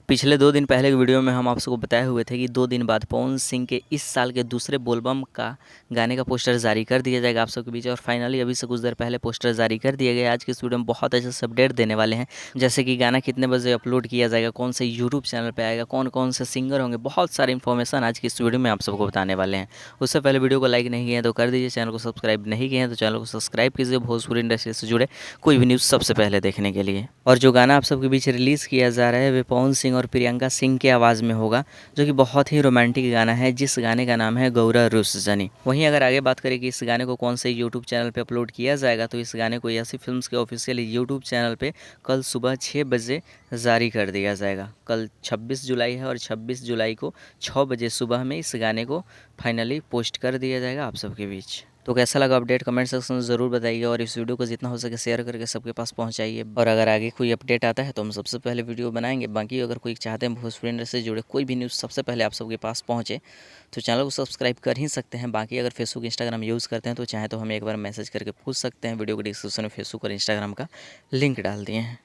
पिछले 2 दिन पहले की वीडियो में हम आप सबको बताए हुए थे कि 2 दिन बाद पवन सिंह के इस साल के दूसरे बोलबम का गाने का पोस्टर जारी कर दिया जाएगा आप सबके बीच। और फाइनली अभी से कुछ देर पहले पोस्टर जारी कर दिया गया। आज की इस वीडियो में बहुत अच्छे से अपडेट देने वाले हैं, जैसे कि गाना कितने बजे अपलोड किया जाएगा, कौन से यूट्यूब चैनल पर आएगा, कौन कौन से सिंगर होंगे, बहुत सारी इन्फॉर्मेशन आज की इस वीडियो में आप सबको बताने वाले हैं। उससे पहले वीडियो को लाइक नहीं किया तो कर दीजिए, चैनल को सब्सक्राइब नहीं किए हैं तो चैनल को सब्सक्राइब कीजिए भोजपुरी इंडस्ट्री से जुड़े कोई भी न्यूज़ सबसे पहले देखने के लिए। और जो गाना आप सबके बीच रिलीज़ किया जा रहा है वे पवन सिंह और प्रियंका सिंह की आवाज़ में होगा, जो कि बहुत ही रोमांटिक गाना है, जिस गाने का नाम है गौरा रुस जानी। वहीं अगर आगे बात करें कि इस गाने को कौन से यूट्यूब चैनल पे अपलोड किया जाएगा, तो इस गाने को यासी फिल्म्स के ऑफिशियल यूट्यूब चैनल पे कल सुबह 6 बजे जारी कर दिया जाएगा। कल 26 जुलाई है और 26 जुलाई को 6 बजे सुबह में इस गाने को फाइनली पोस्ट कर दिया जाएगा आप सबके बीच। तो कैसा लगा अपडेट कमेंट सेक्शन में ज़रूर बताइए और इस वीडियो को जितना हो सके शेयर करके सबके पास पहुंचाइए। और अगर आगे कोई अपडेट आता है तो हम सबसे पहले वीडियो बनाएंगे। बाकी अगर कोई चाहते हैं भोजपुरी इंडस्ट्री से जुड़े कोई भी न्यूज़ सबसे पहले आप सबके पास पहुंचे तो चैनल को सब्सक्राइब कर ही सकते हैं। बाकी अगर फेसबुक इंस्टाग्राम यूज़ करते हैं तो चाहे तो हमें एक बार मैसेज करके पूछ सकते हैं। वीडियो को डिस्क्रिप्शन में फेसबुक और इंस्टाग्राम का लिंक डाल दिए हैं।